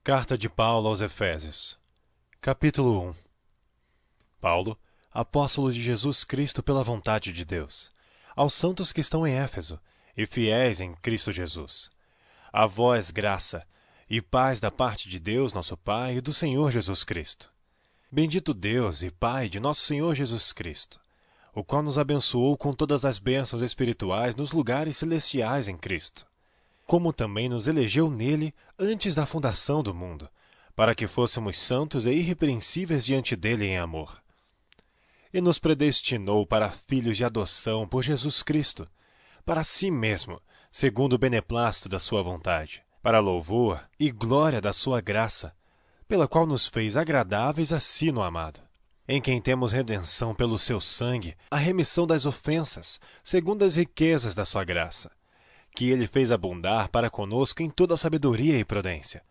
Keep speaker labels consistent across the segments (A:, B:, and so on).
A: Carta de Paulo aos Efésios. Capítulo 1. Paulo, apóstolo de Jesus Cristo pela vontade de Deus, aos santos que estão em Éfeso e fiéis em Cristo Jesus. A vós graça e paz da parte de Deus nosso Pai e do Senhor Jesus Cristo. Bendito Deus e Pai de nosso Senhor Jesus Cristo, o qual nos abençoou com todas as bênçãos espirituais nos lugares celestiais em Cristo, como também nos elegeu nele antes da fundação do mundo, para que fôssemos santos e irrepreensíveis diante dele em amor. E nos predestinou para filhos de adoção por Jesus Cristo, para si mesmo, segundo o beneplácito da sua vontade, para louvor e glória da sua graça, pela qual nos fez agradáveis a si no amado, em quem temos redenção pelo seu sangue, a remissão das ofensas, segundo as riquezas da sua graça, que ele fez abundar para conosco em toda sabedoria e prudência,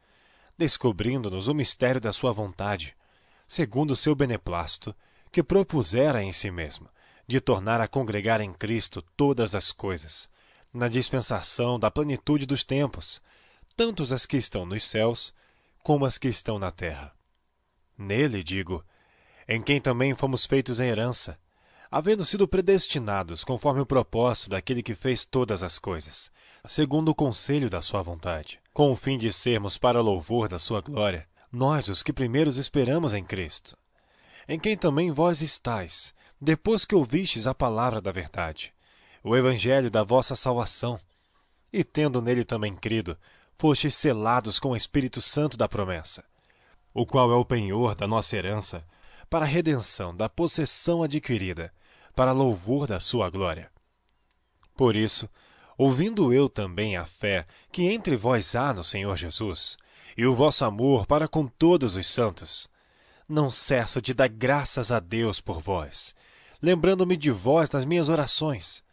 A: descobrindo-nos o mistério da sua vontade, segundo o seu beneplácito, que propusera em si mesmo, de tornar a congregar em Cristo todas as coisas, na dispensação da plenitude dos tempos, tanto as que estão nos céus, como as que estão na terra. Nele, digo, em quem também fomos feitos em herança, havendo sido predestinados conforme o propósito daquele que fez todas as coisas, segundo o conselho da sua vontade, com o fim de sermos para louvor da sua glória, nós os que primeiros esperamos em Cristo, em quem também vós estáis, depois que ouvistes a palavra da verdade, o evangelho da vossa salvação, e tendo nele também crido, fostes selados com o Espírito Santo da promessa, o qual é o penhor da nossa herança, para a redenção da possessão adquirida, para louvor da sua glória. Por isso, ouvindo eu também a fé que entre vós há no Senhor Jesus, e o vosso amor para com todos os santos, não cesso de dar graças a Deus por vós, lembrando-me de vós nas minhas orações,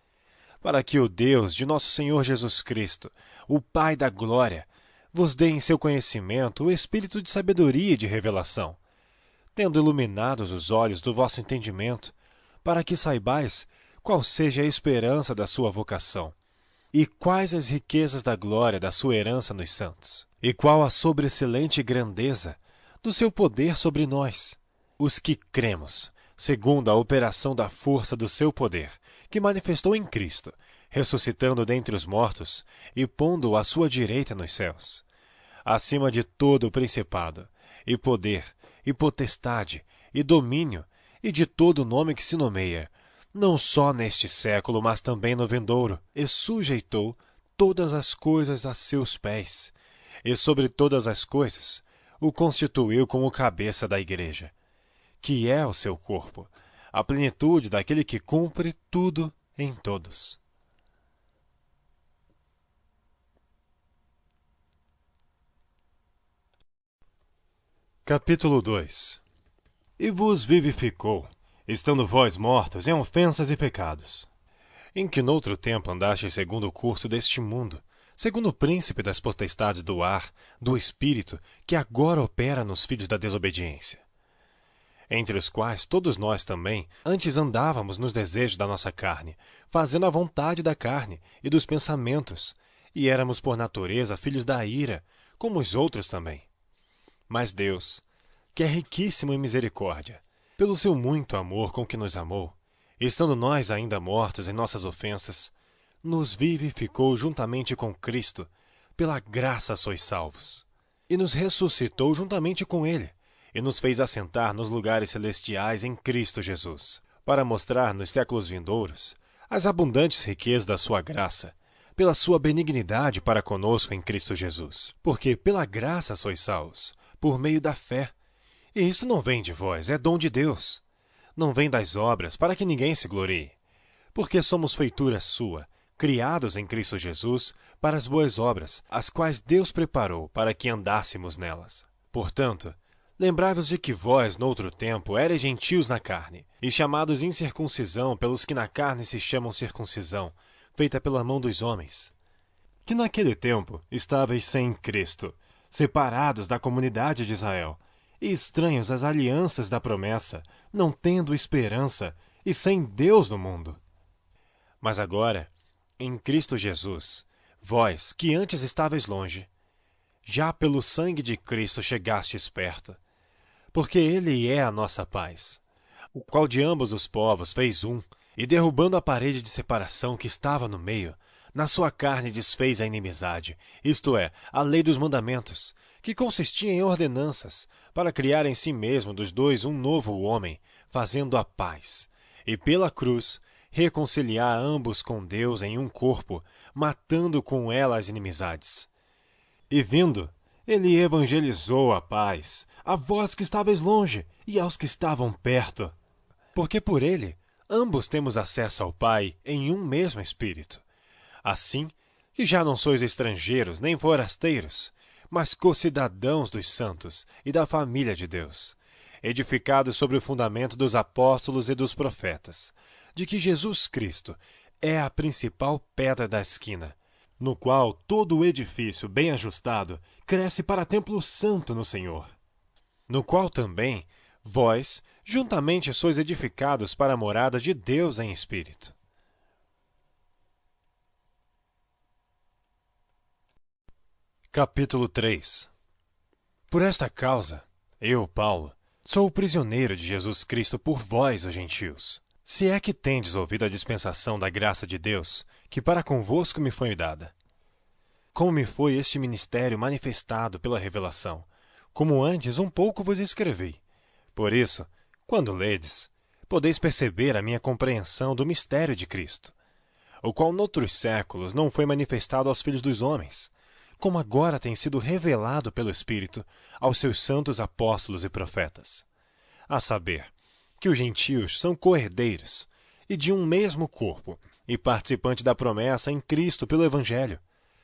A: para que o Deus de nosso Senhor Jesus Cristo, o Pai da glória, vos dê em seu conhecimento o espírito de sabedoria e de revelação, tendo iluminados os olhos do vosso entendimento, para que saibais qual seja a esperança da sua vocação, e quais as riquezas da glória da sua herança nos santos, e qual a sobreexcelente grandeza do seu poder sobre nós, os que cremos, segundo a operação da força do seu poder, que manifestou em Cristo, ressuscitando dentre os mortos e pondo-o à sua direita nos céus, acima de todo o principado, e poder, e potestade, e domínio, e de todo nome que se nomeia, não só neste século, mas também no vindouro, e sujeitou todas as coisas a seus pés, e sobre todas as coisas o constituiu como cabeça da igreja, que é o seu corpo, a plenitude daquele que cumpre tudo em todos. Capítulo 2. E vos vivificou, estando vós mortos em ofensas e pecados, em que noutro tempo andastes segundo o curso deste mundo, segundo o príncipe das potestades do ar, do espírito, que agora opera nos filhos da desobediência, entre os quais todos nós também antes andávamos nos desejos da nossa carne, fazendo a vontade da carne e dos pensamentos, e éramos por natureza filhos da ira, como os outros também. Mas Deus, que é riquíssimo em misericórdia, pelo seu muito amor com que nos amou, estando nós ainda mortos em nossas ofensas, nos vivificou juntamente com Cristo, pela graça sois salvos, e nos ressuscitou juntamente com ele, e nos fez assentar nos lugares celestiais em Cristo Jesus, para mostrar nos séculos vindouros as abundantes riquezas da sua graça, pela sua benignidade para conosco em Cristo Jesus. Porque pela graça sois salvos, por meio da fé. E isso não vem de vós, é dom de Deus. Não vem das obras, para que ninguém se glorie. Porque somos feitura sua, criados em Cristo Jesus, para as boas obras, as quais Deus preparou para que andássemos nelas. Portanto, lembrai-vos de que vós, noutro tempo, erais gentios na carne, e chamados incircuncisão pelos que na carne se chamam circuncisão, feita pela mão dos homens. Que naquele tempo estáveis sem Cristo, separados da comunidade de Israel, e estranhos às alianças da promessa, não tendo esperança, e sem Deus no mundo. Mas agora, em Cristo Jesus, vós, que antes estáveis longe, já pelo sangue de Cristo chegastes perto. Porque ele é a nossa paz, o qual de ambos os povos fez um, e derrubando a parede de separação que estava no meio, na sua carne desfez a inimizade, isto é, a lei dos mandamentos, que consistia em ordenanças, para criar em si mesmo dos dois um novo homem, fazendo a paz, e pela cruz reconciliar ambos com Deus em um corpo, matando com ela as inimizades. E vindo, ele evangelizou a paz, a vós que estáveis longe e aos que estavam perto. Porque por ele, ambos temos acesso ao Pai em um mesmo Espírito. Assim, que já não sois estrangeiros nem forasteiros, mas co-cidadãos dos santos e da família de Deus, edificados sobre o fundamento dos apóstolos e dos profetas, de que Jesus Cristo é a principal pedra da esquina, no qual todo o edifício bem ajustado cresce para templo santo no Senhor. No qual também vós, juntamente sois edificados para a morada de Deus em Espírito. Capítulo 3. Por esta causa, eu, Paulo, sou o prisioneiro de Jesus Cristo por vós, os gentios. Se é que tendes ouvido a dispensação da graça de Deus, que para convosco me foi dada. Como me foi este ministério manifestado pela revelação, como antes um pouco vos escrevi. Por isso, quando ledes, podeis perceber a minha compreensão do mistério de Cristo, o qual noutros séculos não foi manifestado aos filhos dos homens, como agora tem sido revelado pelo Espírito aos seus santos apóstolos e profetas. A saber, que os gentios são co-herdeiros, e de um mesmo corpo, e participantes da promessa em Cristo pelo Evangelho,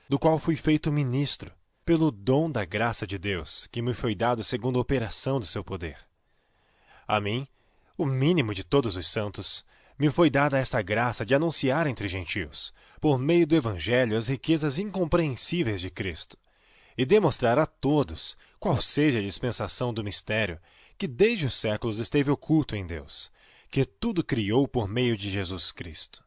A: do qual fui feito ministro, pelo dom da graça de Deus, que me foi dado segundo a operação do seu poder. A mim, o mínimo de todos os santos, me foi dada esta graça de anunciar entre gentios, por meio do Evangelho, as riquezas incompreensíveis de Cristo, e demonstrar a todos qual seja a dispensação do mistério que desde os séculos esteve oculto em Deus, que tudo criou por meio de Jesus Cristo.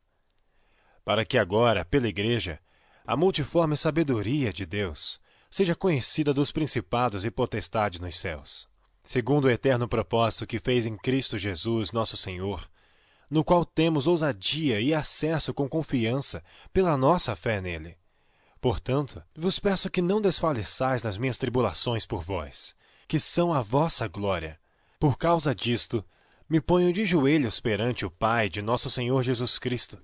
A: Para que agora, pela Igreja, a multiforme sabedoria de Deus seja conhecida dos principados e potestades nos céus, segundo o eterno propósito que fez em Cristo Jesus, nosso Senhor, no qual temos ousadia e acesso com confiança pela nossa fé nele. Portanto, vos peço que não desfaleçais nas minhas tribulações por vós, que são a vossa glória. Por causa disto, me ponho de joelhos perante o Pai de nosso Senhor Jesus Cristo,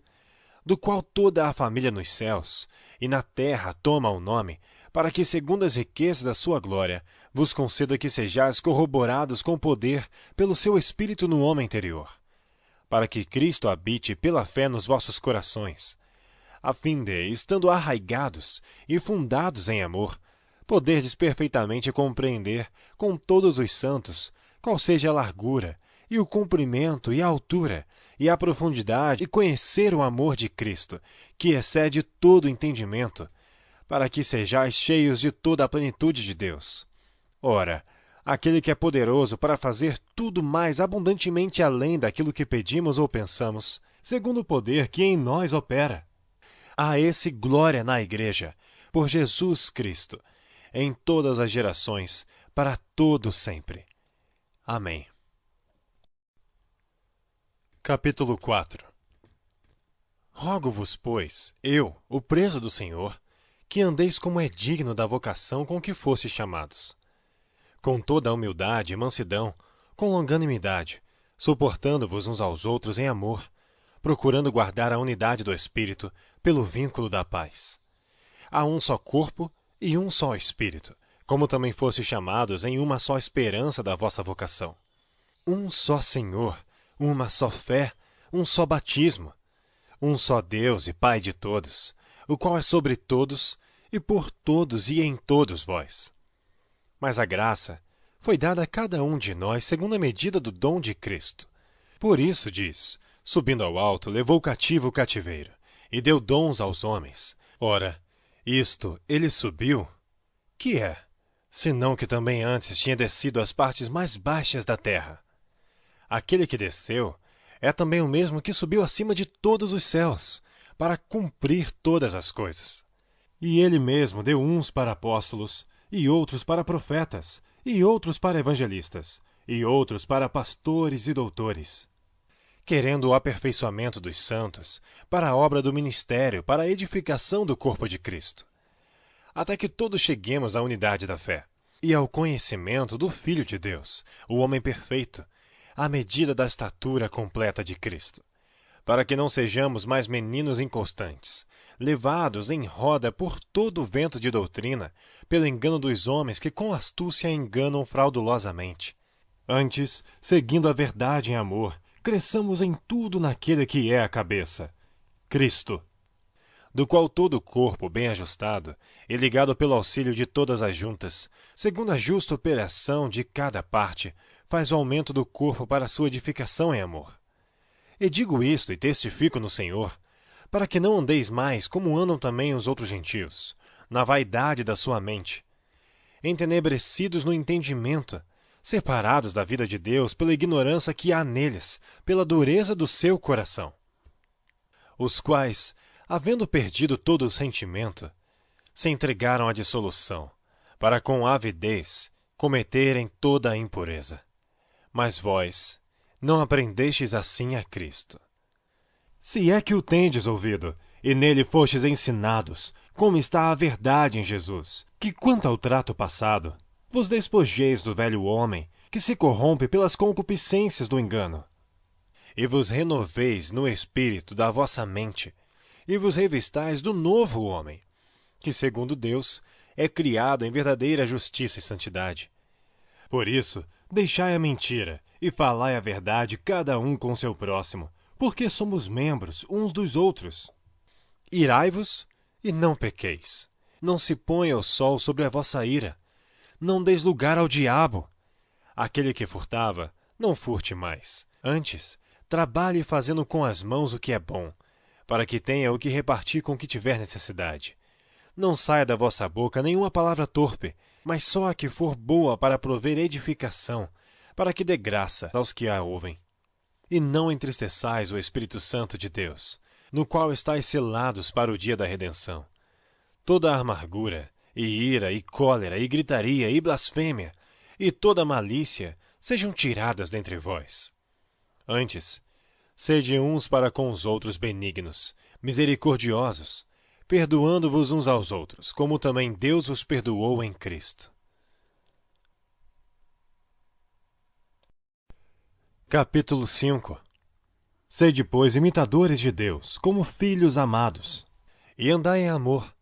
A: do qual toda a família nos céus e na terra toma o nome, para que, segundo as riquezas da sua glória, vos conceda que sejais corroborados com poder pelo seu Espírito no homem interior, para que Cristo habite pela fé nos vossos corações, a fim de, estando arraigados e fundados em amor, poderdes perfeitamente compreender com todos os santos qual seja a largura, e o comprimento, e a altura, e a profundidade, e conhecer o amor de Cristo, que excede todo entendimento, para que sejais cheios de toda a plenitude de Deus. Ora, aquele que é poderoso para fazer tudo mais abundantemente além daquilo que pedimos ou pensamos, segundo o poder que em nós opera. A esse glória na Igreja, por Jesus Cristo, em todas as gerações, para todo sempre. Amém. Capítulo 4. Rogo-vos, pois, eu, o preso do Senhor, que andeis como é digno da vocação com que fostes chamados, com toda a humildade e mansidão, com longanimidade, suportando-vos uns aos outros em amor, procurando guardar a unidade do Espírito pelo vínculo da paz. Há um só corpo e um só Espírito, como também fostes chamados em uma só esperança da vossa vocação. Um só Senhor, uma só fé, um só batismo, um só Deus e Pai de todos, o qual é sobre todos, e por todos e em todos vós. Mas a graça foi dada a cada um de nós segundo a medida do dom de Cristo. Por isso, diz, subindo ao alto, levou cativo o cativeiro, e deu dons aos homens. Ora, isto ele subiu, que é, senão que também antes tinha descido às partes mais baixas da terra. Aquele que desceu é também o mesmo que subiu acima de todos os céus, para cumprir todas as coisas. E ele mesmo deu uns para apóstolos, e outros para profetas, e outros para evangelistas, e outros para pastores e doutores, querendo o aperfeiçoamento dos santos, para a obra do ministério, para a edificação do corpo de Cristo, até que todos cheguemos à unidade da fé e ao conhecimento do Filho de Deus, o homem perfeito, à medida da estatura completa de Cristo, para que não sejamos mais meninos inconstantes, levados em roda por todo o vento de doutrina, pelo engano dos homens que com astúcia enganam fraudulosamente. Antes, seguindo a verdade em amor, cresçamos em tudo naquele que é a cabeça, Cristo, do qual todo o corpo, bem ajustado e ligado pelo auxílio de todas as juntas, segundo a justa operação de cada parte, faz o aumento do corpo para a sua edificação em amor. E digo isto e testifico no Senhor, para que não andeis mais como andam também os outros gentios, na vaidade da sua mente, entenebrecidos no entendimento, separados da vida de Deus pela ignorância que há neles, pela dureza do seu coração, os quais, havendo perdido todo o sentimento, se entregaram à dissolução, para com avidez cometerem toda a impureza. Mas vós não aprendestes assim a Cristo. Se é que o tendes ouvido, e nele fostes ensinados, como está a verdade em Jesus, que quanto ao trato passado, vos despojeis do velho homem, que se corrompe pelas concupiscências do engano, e vos renoveis no espírito da vossa mente, e vos revistais do novo homem, que, segundo Deus, é criado em verdadeira justiça e santidade. Por isso, deixai a mentira, e falai a verdade cada um com seu próximo, porque somos membros uns dos outros. Irai-vos e não pequeis. Não se ponha o sol sobre a vossa ira. Não deis lugar ao diabo. Aquele que furtava, não furte mais. Antes, trabalhe fazendo com as mãos o que é bom, para que tenha o que repartir com o que tiver necessidade. Não saia da vossa boca nenhuma palavra torpe, mas só a que for boa para prover edificação, para que dê graça aos que a ouvem. E não entristeçais o Espírito Santo de Deus, no qual estáis selados para o dia da redenção. Toda a amargura, e ira, e cólera, e gritaria, e blasfêmia, e toda malícia sejam tiradas dentre vós. Antes, sede uns para com os outros benignos, misericordiosos, perdoando-vos uns aos outros, como também Deus os perdoou em Cristo. Capítulo 5. Sede, pois, imitadores de Deus, como filhos amados, e andai em amor,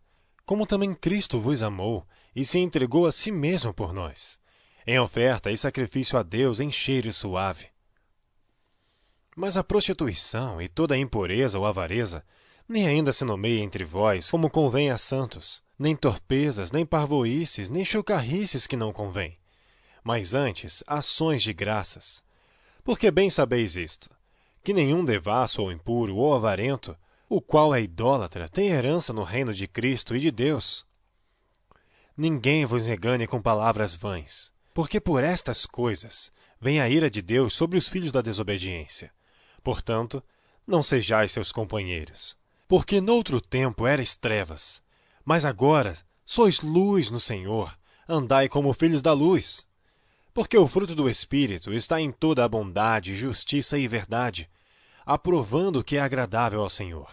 A: como também Cristo vos amou, e se entregou a si mesmo por nós, em oferta e sacrifício a Deus em cheiro suave. Mas a prostituição e toda a impureza ou avareza nem ainda se nomeia entre vós como convém a santos, nem torpezas, nem parvoíces, nem chocarrices que não convém, mas antes ações de graças. Porque bem sabeis isto, que nenhum devasso ou impuro ou avarento, o qual é idólatra, tem herança no reino de Cristo e de Deus. Ninguém vos engane com palavras vãs, porque por estas coisas vem a ira de Deus sobre os filhos da desobediência. Portanto, não sejais seus companheiros. Porque noutro tempo erais trevas, mas agora sois luz no Senhor, andai como filhos da luz. Porque o fruto do Espírito está em toda a bondade, justiça e verdade, aprovando o que é agradável ao Senhor.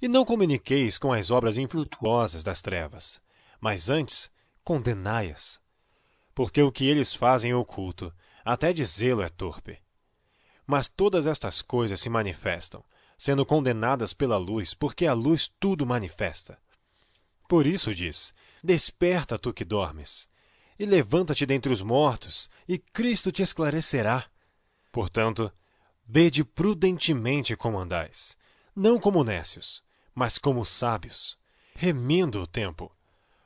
A: E não comuniqueis com as obras infrutuosas das trevas, mas antes condenai-as. Porque o que eles fazem oculto, até dizê-lo é torpe. Mas todas estas coisas se manifestam, sendo condenadas pela luz, porque a luz tudo manifesta. Por isso diz: desperta, tu que dormes, e levanta-te dentre os mortos, e Cristo te esclarecerá. Portanto, vede prudentemente como andais, não como nécios, mas como sábios, remindo o tempo,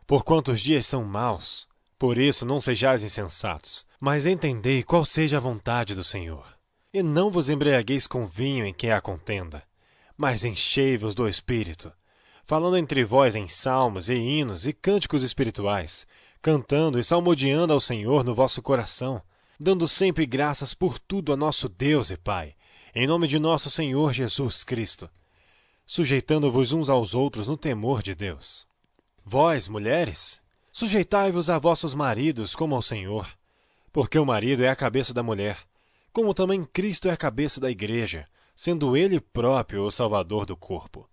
A: porquanto os dias são maus. Por isso não sejais insensatos, mas entendei qual seja a vontade do Senhor. E não vos embriagueis com vinho em que há contenda, mas enchei-vos do Espírito, falando entre vós em salmos e hinos e cânticos espirituais, cantando e salmodiando ao Senhor no vosso coração, dando sempre graças por tudo a nosso Deus e Pai, em nome de nosso Senhor Jesus Cristo, sujeitando-vos uns aos outros no temor de Deus. Vós, mulheres, Sujeitai-vos a vossos maridos como ao Senhor, porque o marido é a cabeça da mulher, como também Cristo é a cabeça da igreja, sendo ele próprio o Salvador do corpo.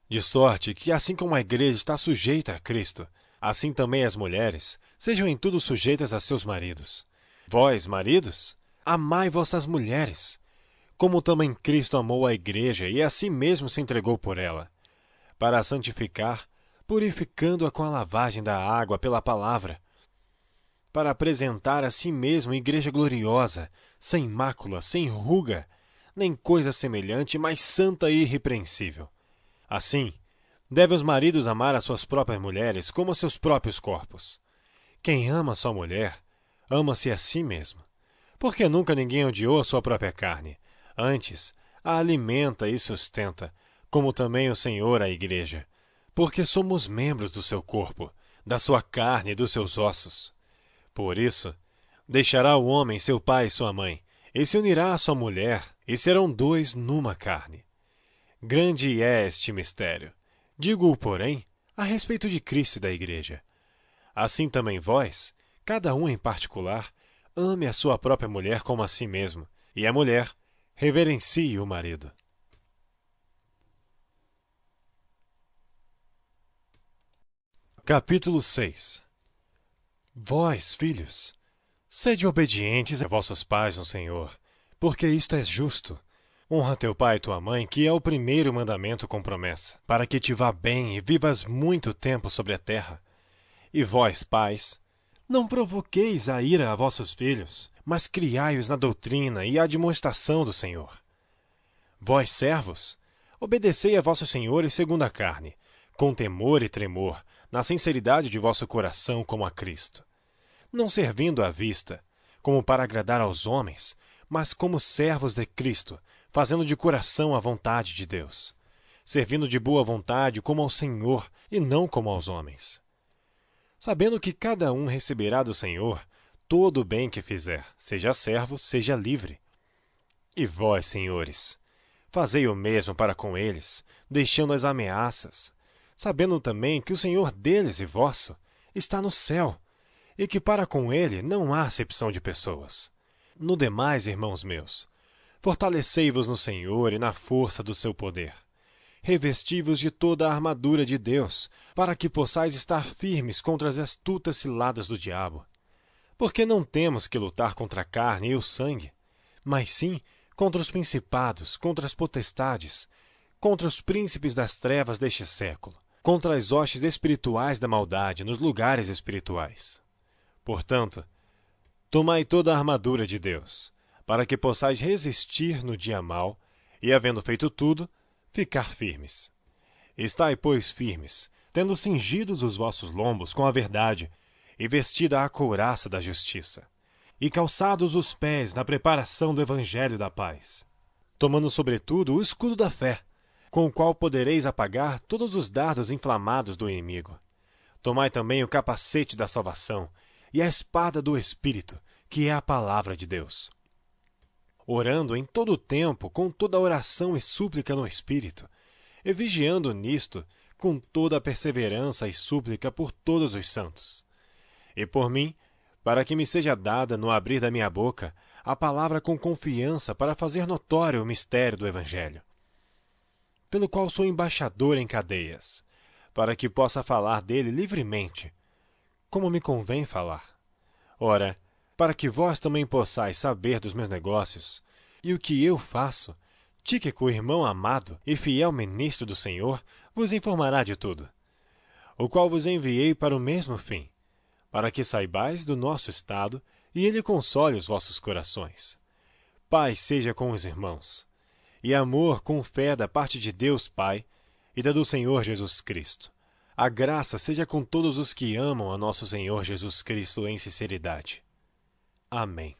A: De sorte que, assim como a igreja está sujeita a Cristo, assim também as mulheres sejam em tudo sujeitas a seus maridos. Vós, maridos, amai vossas mulheres, como também Cristo amou a igreja e a si mesmo se entregou por ela, para a santificar, purificando-a com a lavagem da água pela palavra, para apresentar a si mesmo igreja gloriosa, sem mácula, sem ruga, nem coisa semelhante, mas santa e irrepreensível. Assim, devem os maridos amar as suas próprias mulheres como a seus próprios corpos. Quem ama sua mulher, ama-se a si mesmo. Porque nunca ninguém odiou a sua própria carne. Antes, a alimenta e sustenta, como também o Senhor a igreja. Porque somos membros do seu corpo, da sua carne e dos seus ossos. Por isso, deixará o homem seu pai e sua mãe, e se unirá à sua mulher, e serão dois numa carne. Grande é este mistério. Digo-o, porém, a respeito de Cristo e da igreja. Assim também vós, cada um em particular, ame a sua própria mulher como a si mesmo, e a mulher reverencie o marido. Capítulo 6. Vós, filhos, sede obedientes a vossos pais no Senhor, porque isto é justo. Honra teu pai e tua mãe, que é o primeiro mandamento com promessa, para que te vá bem e vivas muito tempo sobre a terra. E vós, pais, não provoqueis a ira a vossos filhos, mas criai-os na doutrina e admoestação do Senhor. Vós, servos, obedecei a vossos senhores segundo a carne, com temor e tremor, na sinceridade de vosso coração como a Cristo. Não servindo à vista, como para agradar aos homens, mas como servos de Cristo, fazendo de coração a vontade de Deus, servindo de boa vontade como ao Senhor e não como aos homens. Sabendo que cada um receberá do Senhor todo o bem que fizer, seja servo, seja livre. E vós, senhores, fazei o mesmo para com eles, deixando as ameaças, sabendo também que o Senhor deles e vosso está no céu, e que para com ele não há acepção de pessoas. No demais, irmãos meus, fortalecei-vos no Senhor e na força do seu poder. Revesti-vos de toda a armadura de Deus, para que possais estar firmes contra as astutas ciladas do diabo. Porque não temos que lutar contra a carne e o sangue, mas sim contra os principados, contra as potestades, contra os príncipes das trevas deste século, contra as hostes espirituais da maldade nos lugares espirituais. Portanto, tomai toda a armadura de Deus, para que possais resistir no dia mau, e, havendo feito tudo, ficar firmes. Estai, pois, firmes, tendo cingidos os vossos lombos com a verdade, e vestida a couraça da justiça, e calçados os pés na preparação do evangelho da paz, tomando sobretudo o escudo da fé, com o qual podereis apagar todos os dardos inflamados do inimigo. Tomai também o capacete da salvação, e a espada do Espírito, que é a palavra de Deus. Orando em todo o tempo, com toda oração e súplica no Espírito, e vigiando nisto, com toda a perseverança e súplica por todos os santos. E por mim, para que me seja dada, no abrir da minha boca, a palavra com confiança para fazer notório o mistério do Evangelho, pelo qual sou embaixador em cadeias, para que possa falar dele livremente, como me convém falar. Ora, para que vós também possais saber dos meus negócios e o que eu faço, Tíquico, irmão amado e fiel ministro do Senhor, vos informará de tudo, o qual vos enviei para o mesmo fim, para que saibais do nosso estado e ele console os vossos corações. Paz seja com os irmãos, e amor com fé da parte de Deus Pai e da do Senhor Jesus Cristo. A graça seja com todos os que amam a nosso Senhor Jesus Cristo em sinceridade. Amém.